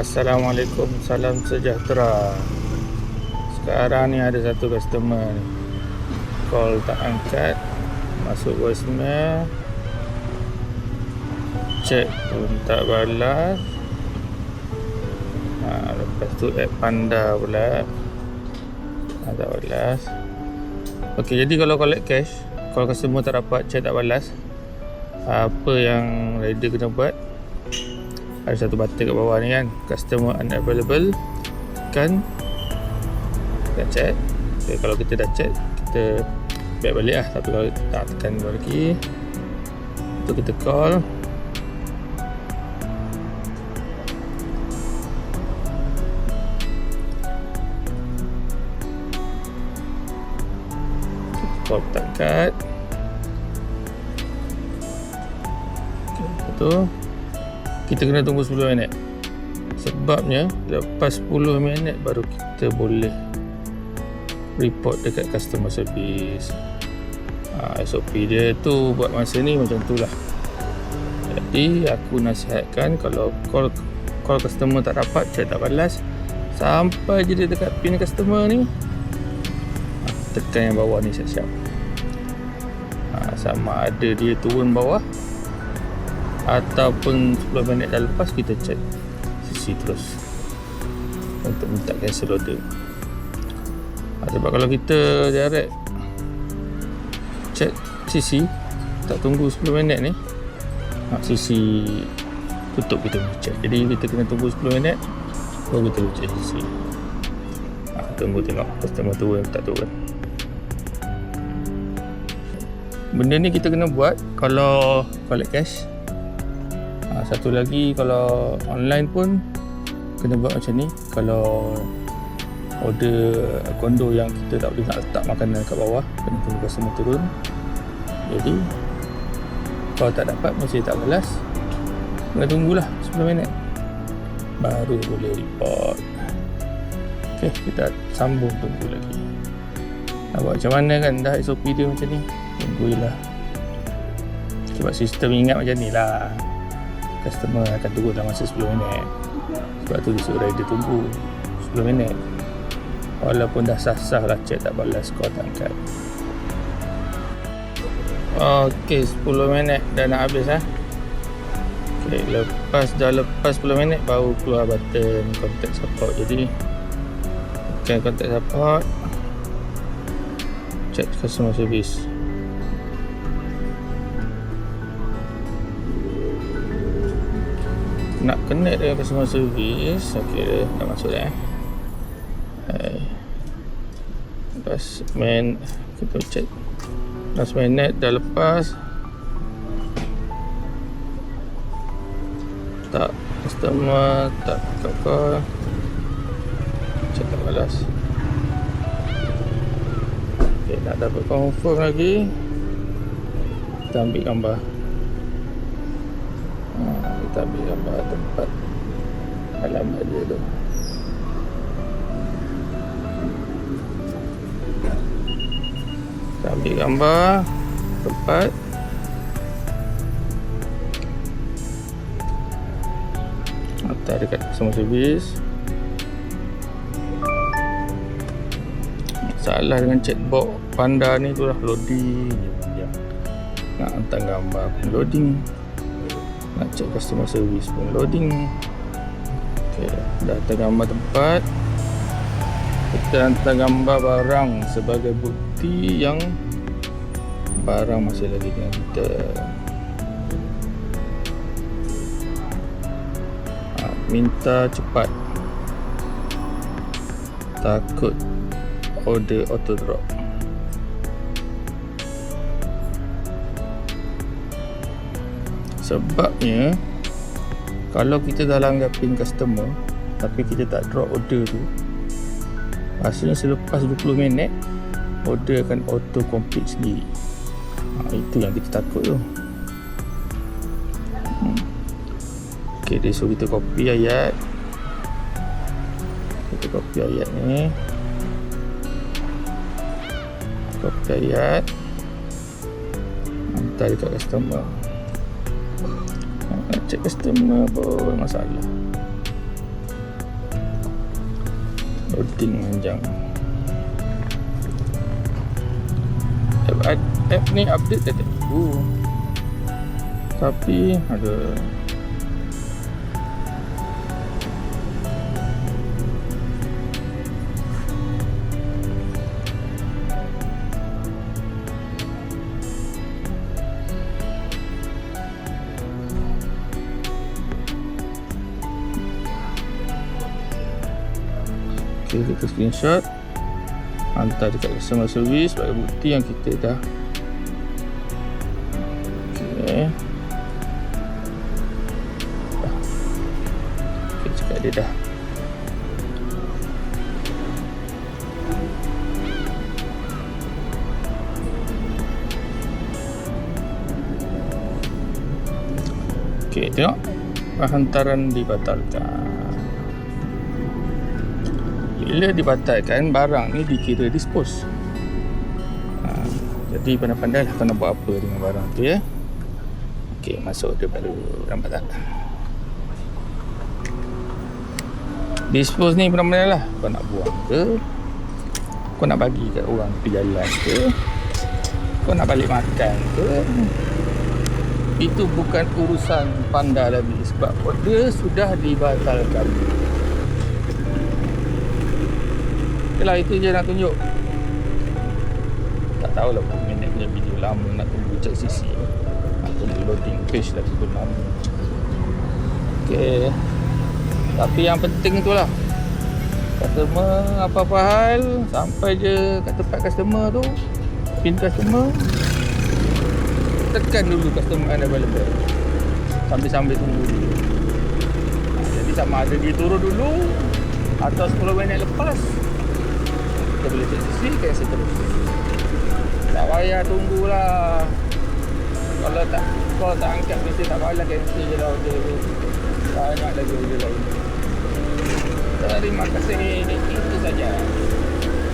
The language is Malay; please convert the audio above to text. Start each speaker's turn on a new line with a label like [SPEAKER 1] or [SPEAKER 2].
[SPEAKER 1] Assalamualaikum, salam sejahtera. Sekarang ni ada satu customer ni, call tak angkat, masuk voicemail, chat pun tak balas. Lepas tu app Panda pula tak balas. Okey, jadi kalau collect cash, call customer tak dapat, chat tak balas, apa yang rider kena buat? Ada satu button kat bawah ni kan, customer unavailable, kan dah chat. Okay, kalau kita dah chat, kita back balik lah. Tapi kalau tak tekan dua lagi, tu kita call. Call tak angkat. Okay, tu kita kena tunggu 10 minit. Sebabnya lepas 10 minit baru kita boleh report dekat customer service. SOP dia tu buat masa ni macam tu lah. Jadi aku nasihatkan, kalau call customer tak dapat, chat tak balas, sampai je dia dekat pin customer ni, tekan yang bawah ni siap-siap. Sama ada dia turun bawah ataupun 10 minit dah lepas, kita check CC terus untuk minta cancel order. Sebab kalau kita direct check CC, tak tunggu 10 minit ni, CC tutup kita boleh check. Jadi kita kena tunggu 10 minit baru kita boleh check CC. Tunggu tengok customer turun tak turun. Benda ni kita kena buat kalau collect cash. Satu lagi, kalau online pun kena buat macam ni. Kalau order kondo yang kita tak boleh nak letak makanan kat bawah, kena tunggu customer turun. Jadi kalau tak dapat, masih tak balas, kena tunggulah 10 minit baru boleh report. Ok, kita sambung tunggu lagi. Nak buat macam mana kan, dah SOP dia macam ni, tunggulah. Sebab sistem ingat macam ni lah, customer akan tunggu dalam masa 10 minit. Sebab tu disuruh rider tunggu 10 minit. Walaupun dah sah-sah lah chat tak balas, call tak angkat. Ok, 10 minit dah nak habis lah. Ok, lepas 10 minit baru keluar button contact support. Jadi tekan contact support, chat customer service. Nak connect dengan customer service. Ok, dah masuk dah. Lepas kita check last minute dah lepas, tak customer tak call, check tak balas. Ok, nak dapat confirm lagi, kita ambil gambar. Kita ambil gambar tempat alamat dia tu. Kita ambil gambar tempat, hantar dekat customer service. Masalah dengan chatbot Panda ni tu lah, loading je. Nak hantar gambar pun loading, nak check customer service pun loading. Ok, dah hantar gambar tempat, kita hantar gambar barang sebagai bukti yang barang masih lagi dengan kita. Minta cepat, takut order auto drop. Sebabnya kalau kita dah langgar pin customer tapi kita tak drop order tu, rasanya selepas 20 minit order akan auto complete sendiri. Itu yang kita takut tu. Ok, dia suruh kita copy ayat. Kita copy ayat ni, copy ayat, hantar dekat customer. Check customer pun masalah. Loading panjang. App ni update dah tahu. Tapi ada kita screenshot, hantar dekat customer service sebagai bukti yang kita dah kita cakap dia dah tengok hantaran dibatalkan. Bila dibatalkan, barang ni dikira dispose. Jadi pandai-pandai lah kau nak buat apa dengan barang tu ya. Okey, masuk dia baru. Nampak tak? Dispose ni benar-benar lah. Kau nak buang ke, kau nak bagi kat orang tepi jalan ke, kau nak balik makan ke, itu bukan urusan panda lagi. Sebab order sudah dibatalkan. Itulah, itu je nak tunjuk. Tak tahulah berapa minit punya video lama. Nak tunggu cek sisi, nak tunggu loading page lagi pun lama. Okay, tapi yang penting itulah, customer apa-apa hal, sampai je kat tempat customer tu, pin customer, tekan dulu customer unavailable, sambil-sambil tunggu dulu. Jadi sama ada dia turun dulu atau 10 minit lepas, kita boleh cek sisi, cancel terus. Tak payah tunggulah. Kalau tak angkat, mesti tak payah cancel je lah order tu. Banyak lagi order lain. Terima kasih, itu saja.